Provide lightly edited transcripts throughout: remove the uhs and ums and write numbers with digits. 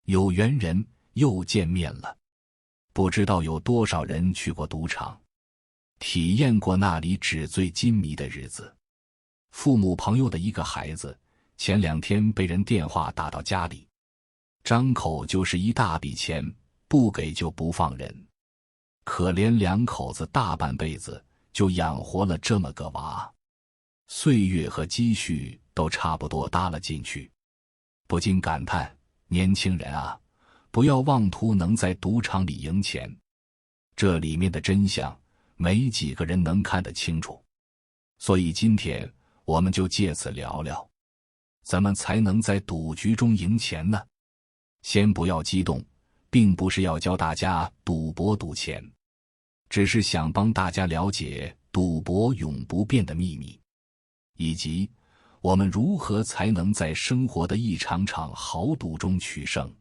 有缘人又见面了。不知道有多少人去过赌场，体验过那里纸醉金迷的日子。父母朋友的一个孩子，前2天被人电话打到家里，张口就是一大笔钱，不给就不放人。可怜2口子大半辈子就养活了这么个娃，岁月和积蓄都差不多搭了进去，不禁感叹：年轻人啊，不要妄图能在赌场里赢钱，这里面的真相没几个人能看得清楚。所以今天我们就借此聊聊，怎么才能在赌局中赢钱呢？先不要激动，并不是要教大家赌博赌钱，只是想帮大家了解赌博永不变的秘密，以及我们如何才能在生活的一场场豪赌中取胜。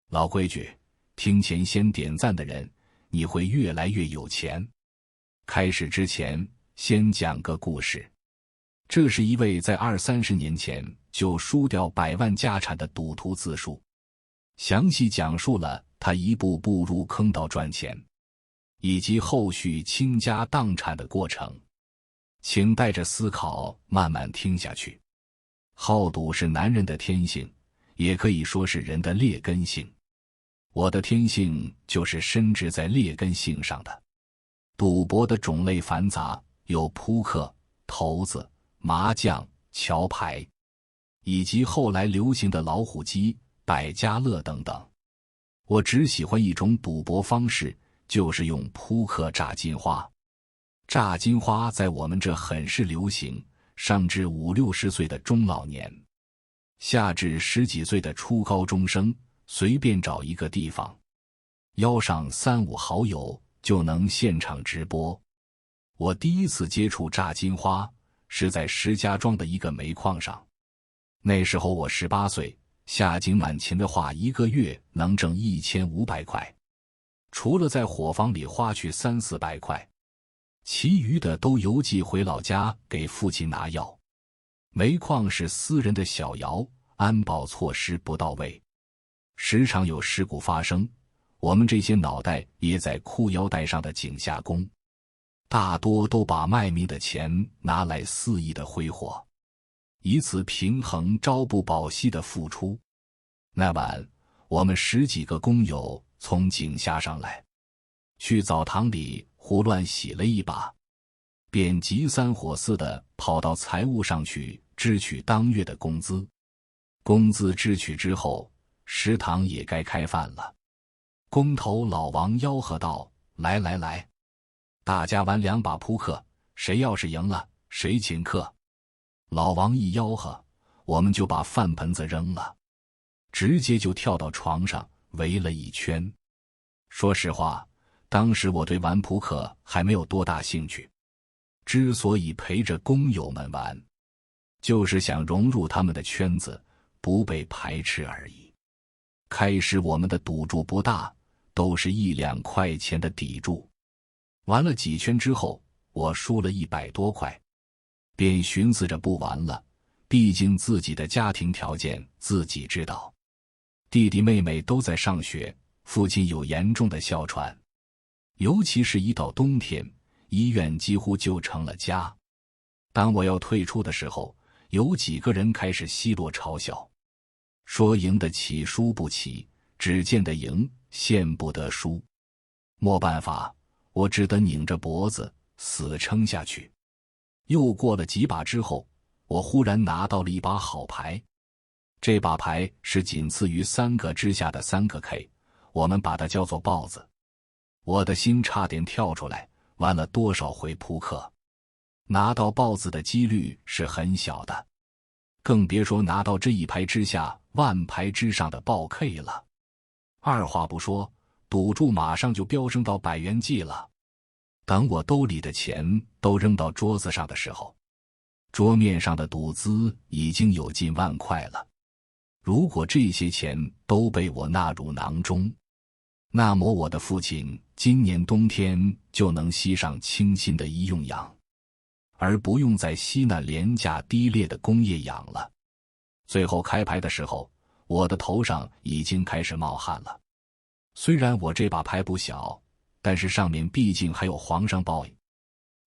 老规矩，听前先点赞的人，你会越来越有钱。开始之前，先讲个故事。这是一位在20-30年前就输掉100万家产的赌徒自述，详细讲述了他一步步入坑道赚钱，以及后续倾家荡产的过程。请带着思考慢慢听下去。好赌是男人的天性，也可以说是人的劣根性。我的天性就是深植在劣根性上的。赌博的种类繁杂，有扑克、骰子、麻将、桥牌，以及后来流行的老虎机、百家乐等等。我只喜欢一种赌博方式，就是用扑克炸金花。炸金花在我们这很是流行，上至50-60岁的中老年，下至10几岁的初高中生，随便找一个地方，邀上3-5好友就能现场直播。我第一次接触炸金花是在石家庄的一个煤矿上，那时候我18岁，下井满勤的话1个月能挣1500块，除了在伙房里花去300-400块，其余的都邮寄回老家给父亲拿药。煤矿是私人的小窑，安保措施不到位，时常有事故发生，我们这些脑袋掖在裤腰带上的井下工，大多都把卖命的钱拿来肆意的挥霍，以此平衡朝不保夕的付出。那晚我们10几个工友从井下上来，去澡堂里胡乱洗了一把，便急3火4的跑到财务上去支取当月的工资。工资支取之后，食堂也该开饭了。工头老王吆喝道：来来来，大家玩2把扑克，谁要是赢了，谁请客。老王一吆喝，我们就把饭盆子扔了，直接就跳到床上围了一圈。说实话，当时我对玩扑克还没有多大兴趣，之所以陪着工友们玩，就是想融入他们的圈子，不被排斥而已。开始我们的赌注不大，都是1-2块钱的底注。玩了几圈之后，我输了100多块，便寻思着不玩了，毕竟自己的家庭条件自己知道，弟弟妹妹都在上学，父亲有严重的哮喘，尤其是一到冬天，医院几乎就成了家。当我要退出的时候，有几个人开始奚落嘲笑，说赢得起输不起，只见得赢，见不得输。没办法，我只得拧着脖子死撑下去。又过了几把之后，我忽然拿到了一把好牌，这把牌是仅次于3个之下的3个 K， 我们把它叫做豹子。我的心差点跳出来，玩了多少回扑克，拿到豹子的几率是很小的，更别说拿到这一牌之下万牌之上的豹 K 了。二话不说，赌注马上就飙升到100元计了。等我兜里的钱都扔到桌子上的时候，桌面上的赌资已经有近1万块了。如果这些钱都被我纳入囊中，那么我的父亲今年冬天就能吸上清新的医用氧，而不用再吸那廉价低劣的工业氧了。最后开牌的时候，我的头上已经开始冒汗了。虽然我这把牌不小，但是上面毕竟还有皇上报应。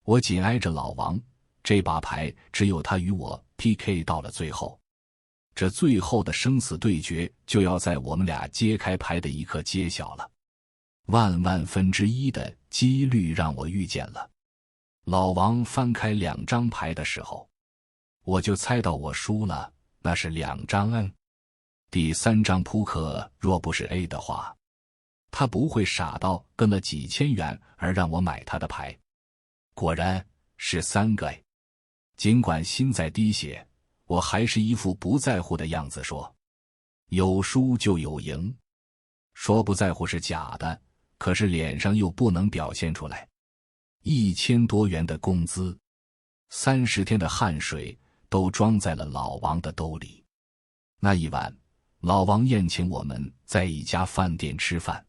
我紧挨着老王，这把牌只有他与我 PK 到了最后。这最后的生死对决就要在我们俩揭开牌的一刻揭晓了。万万分之一的几率让我遇见了。老王翻开2张牌的时候，我就猜到我输了，那是2张 N。第3张扑克若不是 A 的话，他不会傻到跟了几千元而让我买他的牌。果然是3个 A。尽管心在滴血，我还是一副不在乎的样子说：有输就有赢。说不在乎是假的，可是脸上又不能表现出来。1000多元的工资，30天的汗水都装在了老王的兜里。那一晚，老王宴请我们在一家饭店吃饭，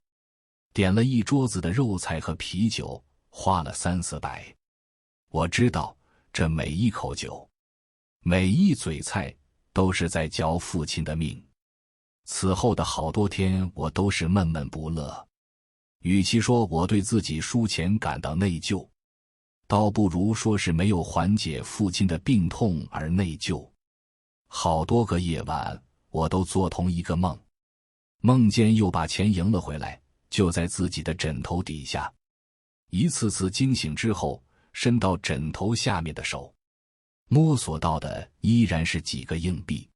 点了一桌子的肉菜和啤酒，花了300-400。我知道这每一口酒，每一嘴菜都是在嚼父亲的命。此后的好多天我都是闷闷不乐。与其说我对自己输钱感到内疚，倒不如说是没有缓解父亲的病痛而内疚。好多个夜晚我都做同一个梦，梦见又把钱赢了回来，就在自己的枕头底下。一次次惊醒之后，伸到枕头下面的手，摸索到的依然是几个硬币。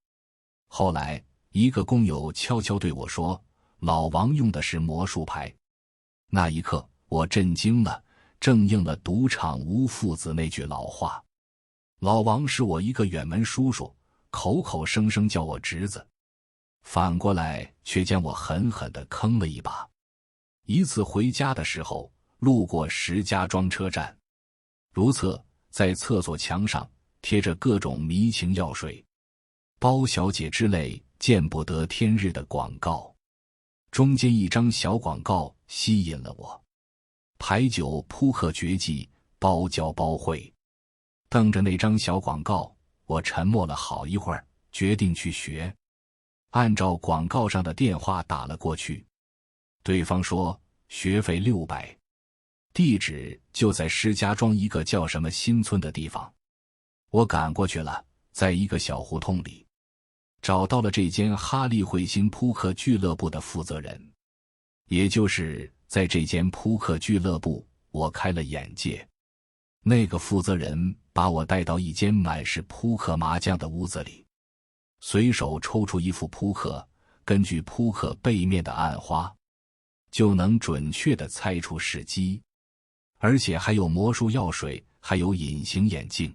后来一个工友悄悄对我说，老王用的是魔术牌。那一刻我震惊了，正应了赌场无父子那句老话。老王是我一个远门叔叔，口口声声叫我侄子，反过来却将我狠狠地坑了一把。一次回家的时候，路过石家庄车站，如厕在厕所墙上贴着各种迷情药水、包小姐之类见不得天日的广告。中间一张小广告吸引了我，牌九扑克绝技，包教包会。瞪着那张小广告，我沉默了好一会儿，决定去学。按照广告上的电话打了过去，对方说学费600，地址就在石家庄一个叫什么新村的地方。我赶过去了，在一个小胡同里找到了这间哈利彗星扑克俱乐部的负责人。也就是在这间扑克俱乐部，我开了眼界。那个负责人把我带到一间满是扑克麻将的屋子里，随手抽出一副扑克，根据扑克背面的暗花，就能准确地猜出时机。而且还有魔术药水，还有隐形眼镜。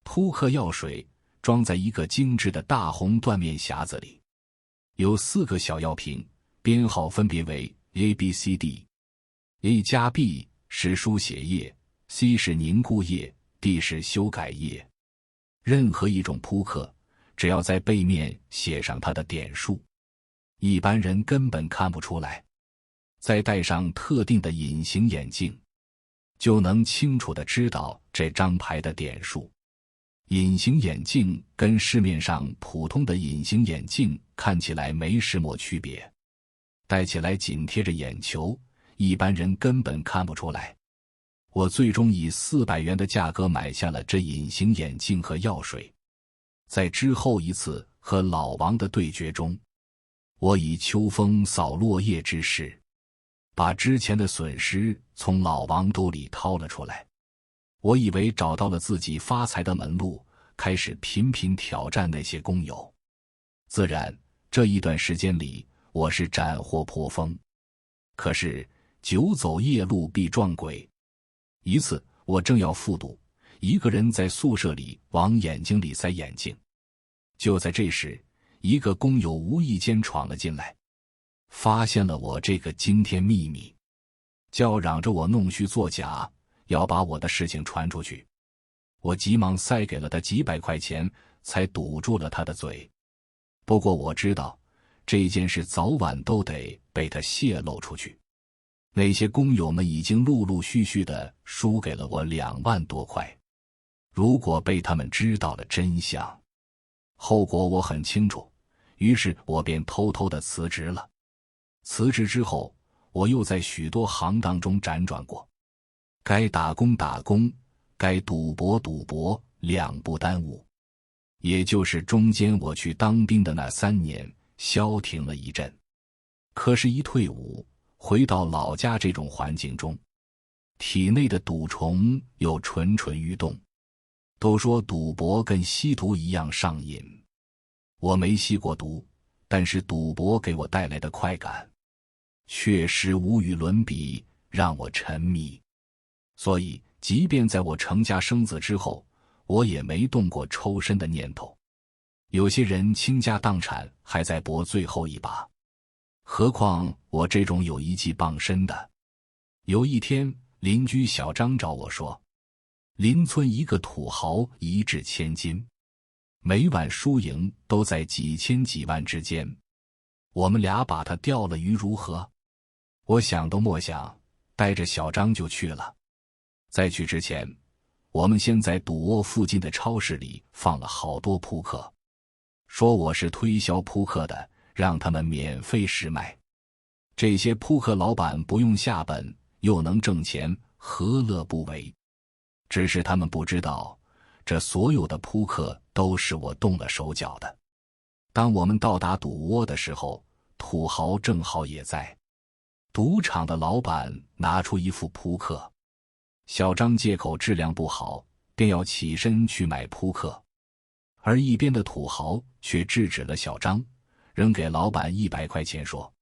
扑克药水装在一个精致的大红缎面匣子里，有4个小药瓶，编号分别为 A、B、C、D。A 加 B 是书写液， C 是凝固液， D 是修改液。任何一种扑克，只要在背面写上它的点数，一般人根本看不出来。再戴上特定的隐形眼镜，就能清楚地知道这张牌的点数。隐形眼镜跟市面上普通的隐形眼镜看起来没什么区别，戴起来紧贴着眼球，一般人根本看不出来。我最终以400元的价格买下了这隐形眼镜和药水。在之后一次和老王的对决中，我以秋风扫落叶之势，把之前的损失从老王兜里掏了出来。我以为找到了自己发财的门路，开始频频挑战那些工友。自然，这一段时间里，我是斩获颇丰。可是，久走夜路必撞鬼。一次，我正要复读，一个人在宿舍里往眼睛里塞眼镜。就在这时，一个工友无意间闯了进来，发现了我这个惊天秘密，叫嚷着我弄虚作假，要把我的事情传出去。我急忙塞给了他几百块钱，才堵住了他的嘴。不过我知道，这件事早晚都得被他泄露出去。那些工友们已经陆陆续续地输给了我2万多块。如果被他们知道了真相，后果我很清楚，于是我便偷偷地辞职了。辞职之后，我又在许多行当中辗转过，该打工打工，该赌博赌博，两不耽误。也就是中间我去当兵的那3年，消停了一阵。可是一退伍，回到老家这种环境中，体内的赌虫又蠢蠢欲动。都说赌博跟吸毒一样上瘾，我没吸过毒，但是赌博给我带来的快感确实无与伦比，让我沉迷。所以即便在我成家生子之后，我也没动过抽身的念头。有些人倾家荡产还在搏最后一把，何况我这种有一技傍身的。有一天，邻居小张找我说，邻村一个土豪一掷千金，每晚输赢都在几千几万之间，我们俩把他钓了鱼如何？我想都莫想，带着小张就去了。在去之前，我们先在赌窝附近的超市里放了好多扑克，说我是推销扑克的，让他们免费试卖。这些扑克老板不用下本，又能挣钱，何乐不为？只是他们不知道，这所有的扑克都是我动了手脚的。当我们到达赌窝的时候，土豪正好也在。赌场的老板拿出一副扑克，小张借口质量不好，便要起身去买扑克，而一边的土豪却制止了小张，扔给老板100块钱说，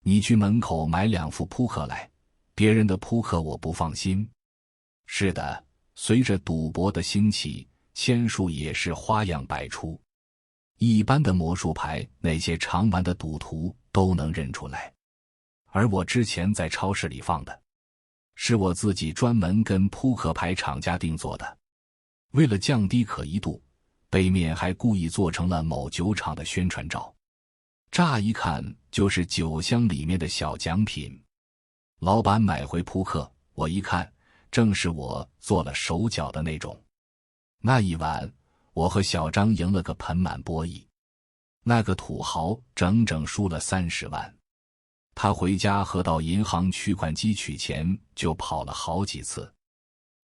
你去门口买2副扑克来，别人的扑克我不放心。是的，随着赌博的兴起，签术也是花样百出。一般的魔术牌，那些常玩的赌徒都能认出来。而我之前在超市里放的，是我自己专门跟扑克牌厂家定做的。为了降低可疑度，背面还故意做成了某酒厂的宣传照，乍一看就是酒箱里面的小奖品。老板买回扑克，我一看，正是我做了手脚的那种。那一晚，我和小张赢了个盆满钵溢，那个土豪整整输了30万。他回家和到银行取款机取钱就跑了好几次，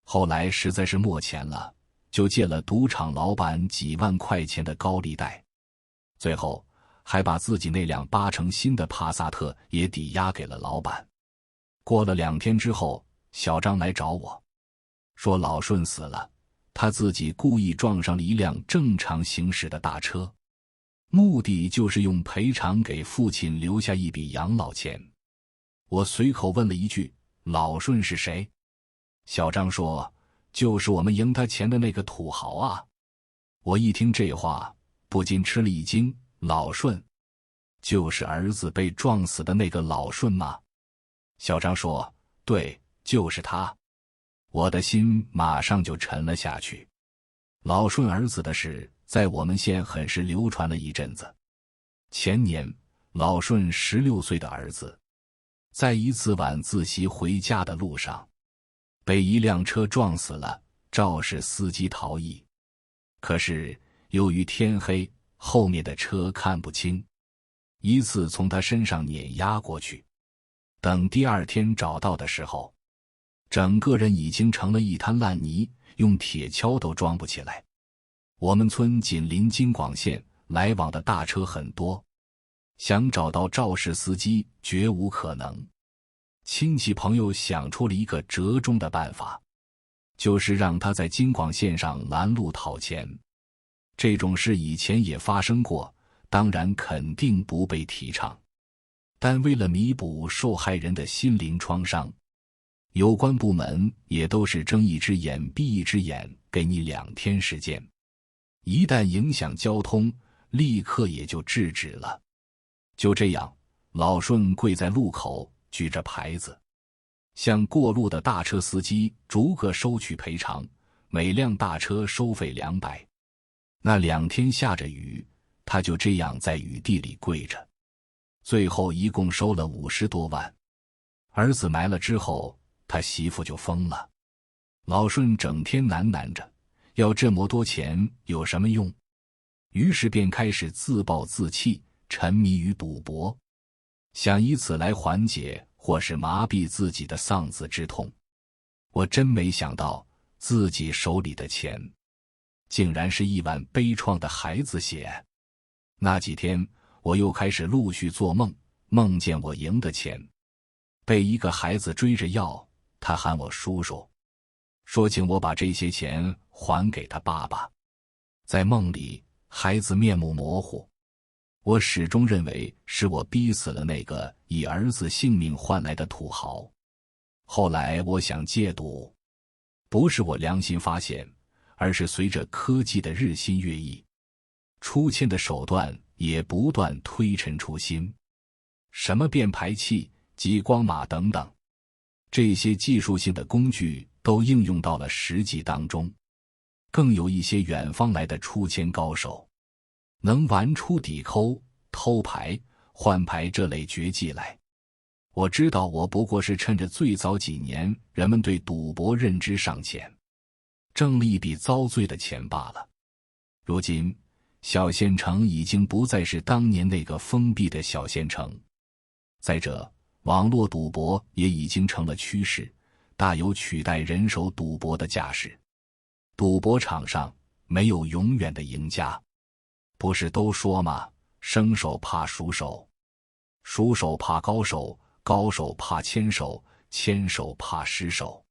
后来实在是没钱了，就借了赌场老板几万块钱的高利贷，最后还把自己那辆8成新的帕萨特也抵押给了老板。过了2天之后，小张来找我，说老顺死了，他自己故意撞上了一辆正常行驶的大车，目的就是用赔偿给父亲留下一笔养老钱。我随口问了一句，老顺是谁？小张说，就是我们赢他钱的那个土豪啊。我一听这话，不禁吃了一惊，老顺，就是儿子被撞死的那个老顺吗？小张说，对，就是他。我的心马上就沉了下去。老顺儿子的事在我们县很是流传了一阵子。前年，老顺16岁的儿子，在一次晚自习回家的路上，被一辆车撞死了，肇事司机逃逸。可是由于天黑，后面的车看不清，依次从他身上碾压过去。等第2天找到的时候，整个人已经成了一滩烂泥，用铁锹都装不起来。我们村紧邻京广线，来往的大车很多，想找到肇事司机绝无可能。亲戚朋友想出了一个折中的办法，就是让他在京广线上拦路讨钱。这种事以前也发生过，当然肯定不被提倡。但为了弥补受害人的心灵创伤，有关部门也都是睁一只眼闭一只眼，给你2天时间。一旦影响交通，立刻也就制止了。就这样，老顺跪在路口，举着牌子，向过路的大车司机逐个收取赔偿，每辆大车收费200。那2天下着雨，他就这样在雨地里跪着，最后一共收了50多万。儿子埋了之后，他媳妇就疯了。老顺整天喃喃着，要这么多钱有什么用？于是便开始自暴自弃，沉迷于赌博，想以此来缓解或是麻痹自己的丧子之痛。我真没想到自己手里的钱竟然是一碗悲怆的孩子血。那几天我又开始陆续做梦，梦见我赢的钱被一个孩子追着要，他喊我叔叔，说请我把这些钱还给他爸爸。在梦里，孩子面目模糊，我始终认为是我逼死了那个以儿子性命换来的土豪。后来我想戒赌，不是我良心发现，而是随着科技的日新月异，出签的手段也不断推陈出新，什么变排器、激光码等等，这些技术性的工具都应用到了实际当中。更有一些远方来的出签高手，能玩出抵扣、偷牌、换牌这类绝技来。我知道我不过是趁着最早几年人们对赌博认知尚浅，挣了一笔遭罪的钱罢了。如今小县城已经不再是当年那个封闭的小县城，再者网络赌博也已经成了趋势，大有取代人手赌博的架势。赌博场上没有永远的赢家，不是都说吗？生手怕熟手，熟手怕高手，高手怕牵手，牵手怕失手。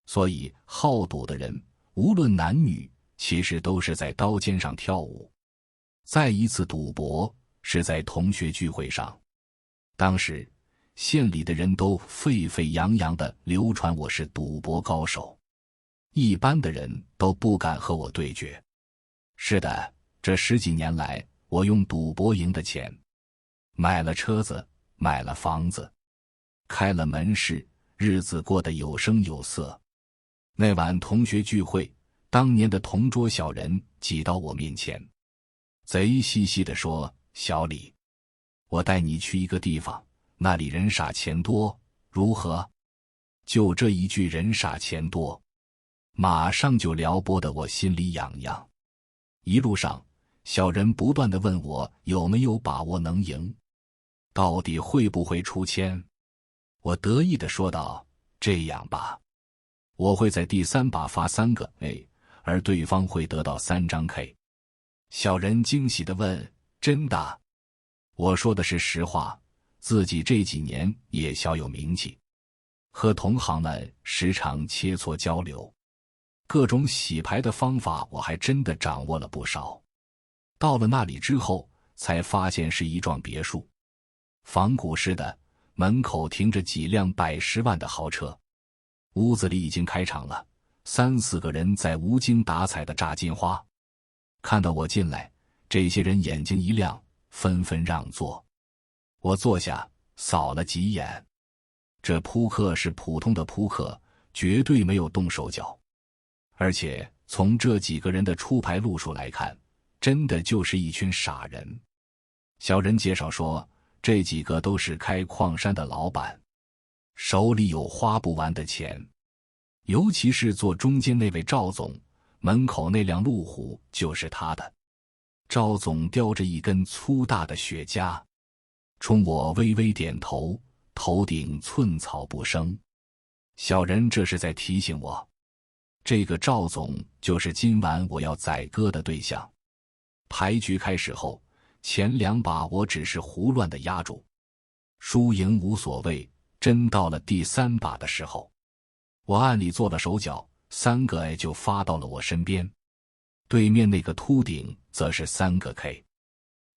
所以好赌的人无论男女，其实都是在刀尖上跳舞。再一次赌博是在同学聚会上，当时县里的人都沸沸扬扬地流传我是赌博高手，一般的人都不敢和我对决。是的，这10几年来，我用赌博赢的钱，买了车子，买了房子，开了门市，日子过得有声有色。那晚同学聚会，当年的同桌小人挤到我面前，贼兮兮地说：“小李，我带你去一个地方，那里人傻钱多，如何？”就这一句人傻钱多，马上就撩拨得我心里痒痒。一路上，小人不断地问我有没有把握能赢，到底会不会出签。我得意地说道：“这样吧，我会在第3把发3个 A， 而对方会得到3张 K。” 小人惊喜地问：“真的？”我说的是实话，自己这几年也小有名气，和同行们时常切磋交流，各种洗牌的方法我还真的掌握了不少。到了那里之后，才发现是一幢别墅，仿古式的，门口停着几辆100、10万的豪车，屋子里已经开场了，3、4个人在无精打采的炸金花。看到我进来，这些人眼睛一亮，纷纷让座。我坐下，扫了几眼，这扑克是普通的扑克，绝对没有动手脚，而且从这几个人的出牌路数来看，真的就是一群傻人。小人介绍说，这几个都是开矿山的老板，手里有花不完的钱，尤其是坐中间那位赵总，门口那辆路虎就是他的。赵总叼着一根粗大的雪茄，冲我微微点头，头顶寸草不生。小人这是在提醒我，这个赵总就是今晚我要宰割的对象。牌局开始后，前2把我只是胡乱的压住，输赢无所谓，真到了第3把的时候，我暗里做了手脚，3个 A 就发到了我身边，对面那个秃顶则是3个 K。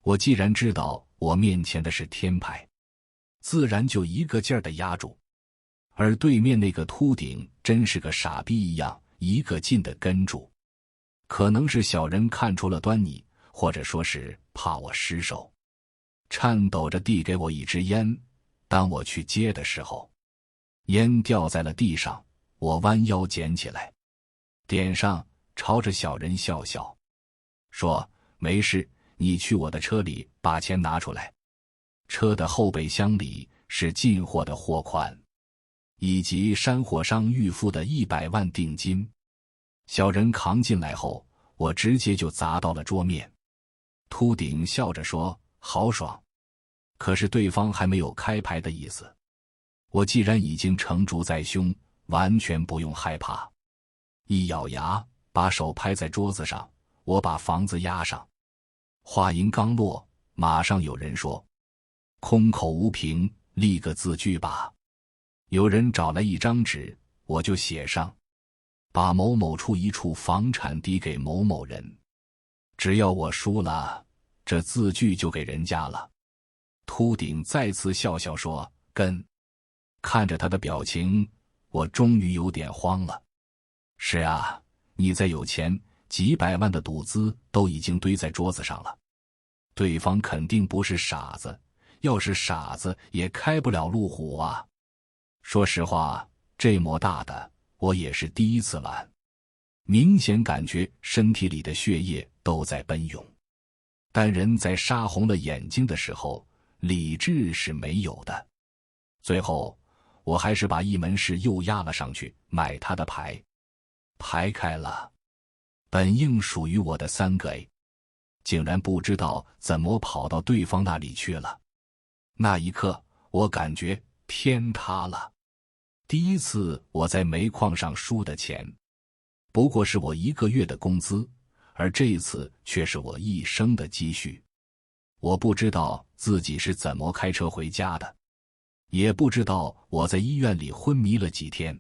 我既然知道我面前的是天牌，自然就一个劲儿的压住，而对面那个秃顶真是个傻逼一样，一个劲的跟住。可能是小人看出了端倪，或者说是怕我失手，颤抖着递给我一支烟。当我去接的时候，烟掉在了地上，我弯腰捡起来，点上，朝着小人笑笑，说：“没事，你去我的车里把钱拿出来。”车的后备箱里是进货的货款，以及山货商预付的100万定金。小人扛进来后，我直接就砸到了桌面。秃顶笑着说：“好爽。”可是对方还没有开牌的意思。我既然已经成竹在胸，完全不用害怕。一咬牙，把手拍在桌子上，我把房子押上。话音刚落，马上有人说：“空口无凭，立个字据吧。”有人找来一张纸，我就写上：“把某某处一处房产抵给某某人。”只要我输了，这字据就给人家了。秃顶再次笑笑说：“跟。”看着他的表情，我终于有点慌了。是啊，你再有钱，几百万的赌资都已经堆在桌子上了。对方肯定不是傻子，要是傻子也开不了路虎啊。说实话，这么大的我也是第一次玩，明显感觉身体里的血液都在奔涌。但人在杀红了眼睛的时候，理智是没有的。最后我还是把一门事又押了上去，买他的牌。牌开了，本应属于我的3个 A， 竟然不知道怎么跑到对方那里去了。那一刻我感觉天塌了。第一次我在煤矿上输的钱，不过是我1个月的工资，而这一次却是我一生的积蓄。我不知道自己是怎么开车回家的，也不知道我在医院里昏迷了几天。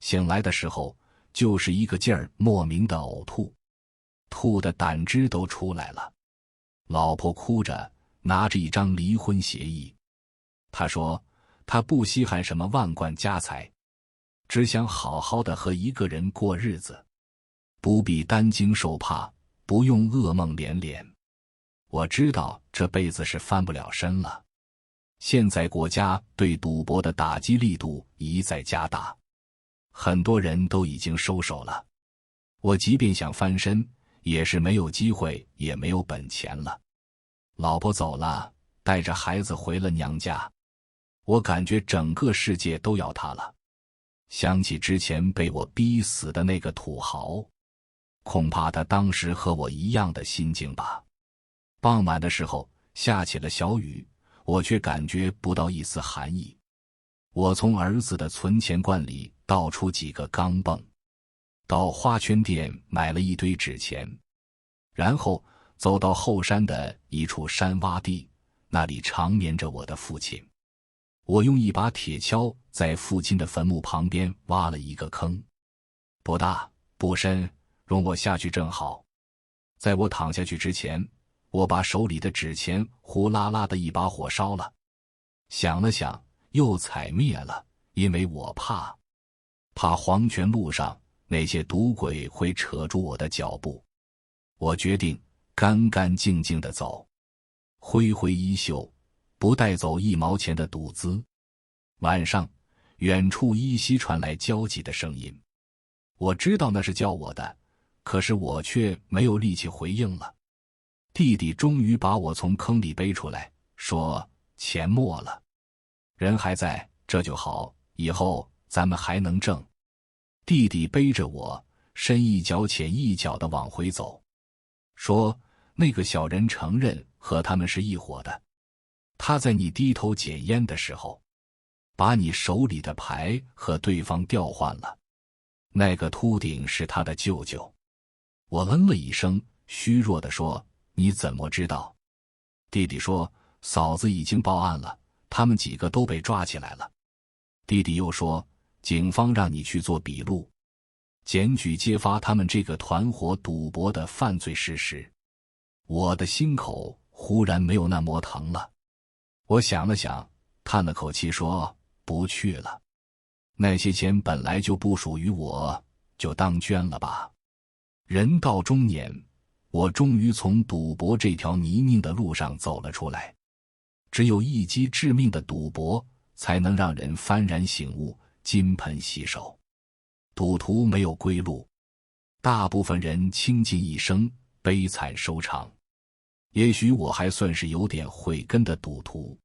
醒来的时候就是一个劲儿莫名的呕吐，吐的胆汁都出来了。老婆哭着拿着一张离婚协议，她说她不稀罕什么万贯家财，只想好好的和一个人过日子，不必担惊受怕，不用噩梦连连。我知道这辈子是翻不了身了。现在国家对赌博的打击力度一再加大，很多人都已经收手了。我即便想翻身，也是没有机会，也没有本钱了。老婆走了，带着孩子回了娘家，我感觉整个世界都要塌了。想起之前被我逼死的那个土豪，恐怕他当时和我一样的心境吧。傍晚的时候下起了小雨，我却感觉不到一丝寒意。我从儿子的存钱罐里倒出几个钢镚，到花圈店买了一堆纸钱，然后走到后山的一处山洼地，那里长眠着我的父亲。我用一把铁锹在父亲的坟墓旁边挖了一个坑，不大不深，容我下去正好。在我躺下去之前，我把手里的纸钱呼啦啦的一把火烧了，想了想又踩灭了，因为我怕黄泉路上那些赌鬼会扯住我的脚步。我决定干干净净的走，挥挥衣袖，不带走1毛钱的赌资。晚上，远处依稀传来焦急的声音，我知道那是叫我的，可是我却没有力气回应了。弟弟终于把我从坑里背出来，说：“钱没了，人还在，这就好，以后咱们还能挣。”弟弟背着我，深一脚浅一脚地往回走，说：“那个小人承认和他们是一伙的，他在你低头捡烟的时候，把你手里的牌和对方调换了。那个秃顶是他的舅舅。”我嗯了一声，虚弱地说：“你怎么知道？”弟弟说：“嫂子已经报案了，他们几个都被抓起来了。”弟弟又说：“警方让你去做笔录，检举揭发他们这个团伙赌博的犯罪事实。”我的心口忽然没有那么疼了。我想了想，叹了口气说：“不去了，那些钱本来就不属于我，就当捐了吧。”人到中年，我终于从赌博这条泥泞的路上走了出来。只有一击致命的赌博，才能让人幡然醒悟，金盆洗手。赌徒没有归路，大部分人倾尽一生，悲惨收场。也许我还算是有点慧根的赌徒，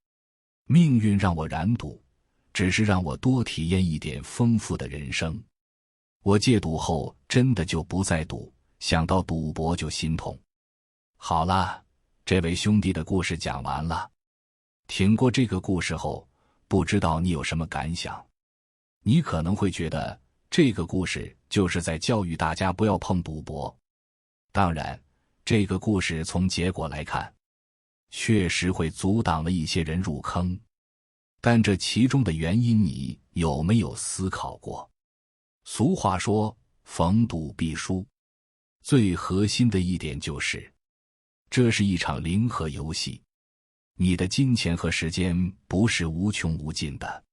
命运让我染赌，只是让我多体验一点丰富的人生。我戒赌后真的就不再赌，想到赌博就心痛。好了，这位兄弟的故事讲完了。听过这个故事后，不知道你有什么感想？你可能会觉得这个故事就是在教育大家不要碰赌博。当然，这个故事从结果来看，确实会阻挡了一些人入坑。但这其中的原因你有没有思考过？俗话说逢赌必输，最核心的一点就是，这是一场零和游戏，你的金钱和时间不是无穷无尽的，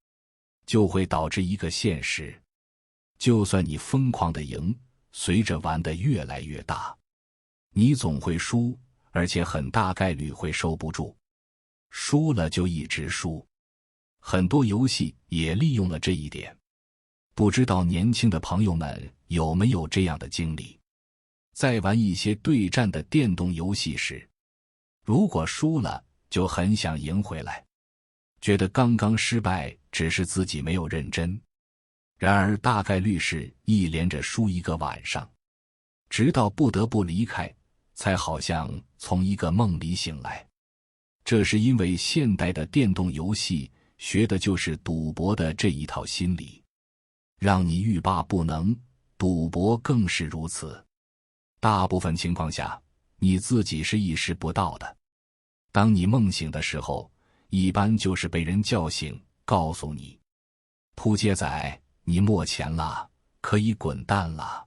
就会导致一个现实，就算你疯狂的赢，随着玩得越来越大，你总会输，而且很大概率会收不住，输了就一直输。很多游戏也利用了这一点，不知道年轻的朋友们有没有这样的经历？在玩一些对战的电动游戏时，如果输了，就很想赢回来，觉得刚刚失败只是自己没有认真，然而大概率是一连着输一个晚上，直到不得不离开，才好像从一个梦里醒来。这是因为现代的电动游戏学的就是赌博的这一套心理，让你欲罢不能，赌博更是如此。大部分情况下，你自己是意识不到的。当你梦醒的时候，一般就是被人叫醒，告诉你：扑街仔，你没钱了，可以滚蛋了。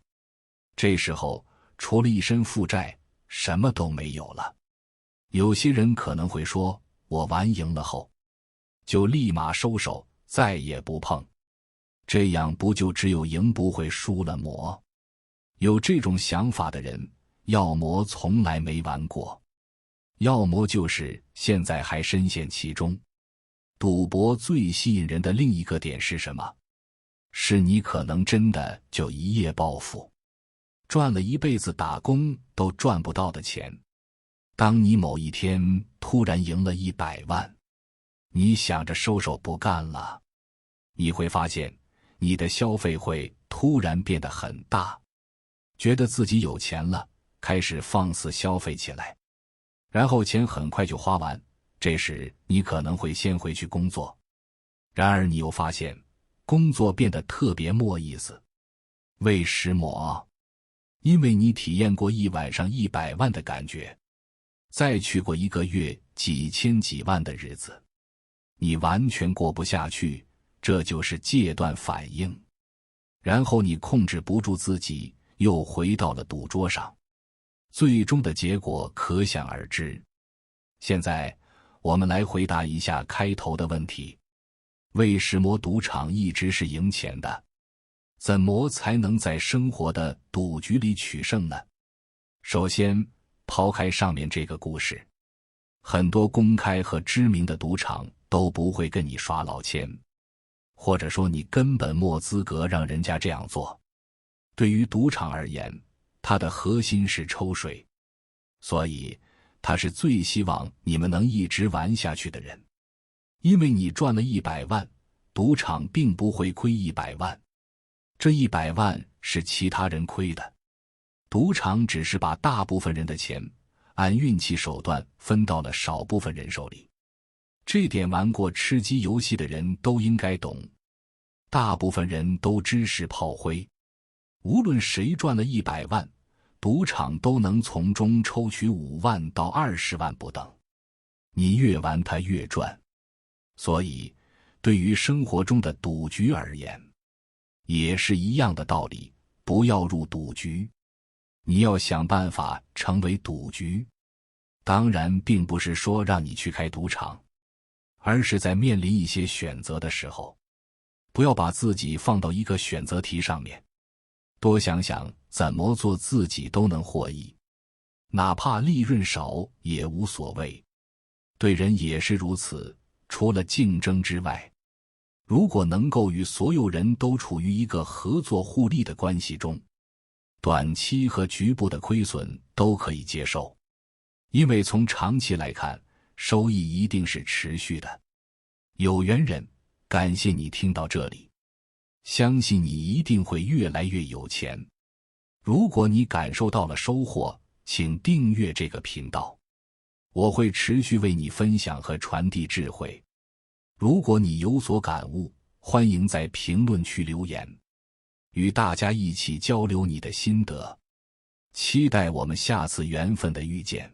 这时候，除了一身负债，什么都没有了。有些人可能会说，我玩赢了后，就立马收手，再也不碰。这样不就只有赢不会输了么？有这种想法的人，要么从来没玩过，要么就是现在还深陷其中。赌博最吸引人的另一个点是什么？是你可能真的就一夜暴富，赚了一辈子打工都赚不到的钱。当你某一天突然赢了100万，你想着收手不干了，你会发现你的消费会突然变得很大，觉得自己有钱了，开始放肆消费起来，然后钱很快就花完。这时你可能会先回去工作，然而你又发现工作变得特别没意思。为什么？因为你体验过一晚上100万的感觉，再去过一个月几千几万的日子，你完全过不下去，这就是戒断反应。然后你控制不住自己，又回到了赌桌上，最终的结果可想而知。现在我们来回答一下开头的问题：为什么赌场一直是赢钱的？怎么才能在生活的赌局里取胜呢？首先，抛开上面这个故事，很多公开和知名的赌场都不会跟你耍老千，或者说你根本没资格让人家这样做。对于赌场而言，它的核心是抽水，所以他是最希望你们能一直玩下去的人。因为你赚了100万，赌场并不会亏100万，这100万是其他人亏的，赌场只是把大部分人的钱按运气手段分到了少部分人手里。这点玩过吃鸡游戏的人都应该懂，大部分人都知识炮灰，无论谁赚了100万，赌场都能从中抽取5万到20万不等，你越玩他越赚。所以对于生活中的赌局而言，也是一样的道理，不要入赌局，你要想办法成为赌局。当然并不是说让你去开赌场，而是在面临一些选择的时候，不要把自己放到一个选择题上面，多想想怎么做自己都能获益，哪怕利润少也无所谓。对人也是如此，除了竞争之外，如果能够与所有人都处于一个合作互利的关系中，短期和局部的亏损都可以接受，因为从长期来看，收益一定是持续的。有缘人，感谢你听到这里，相信你一定会越来越有钱。如果你感受到了收获，请订阅这个频道。我会持续为你分享和传递智慧。如果你有所感悟，欢迎在评论区留言，与大家一起交流你的心得。期待我们下次缘分的遇见。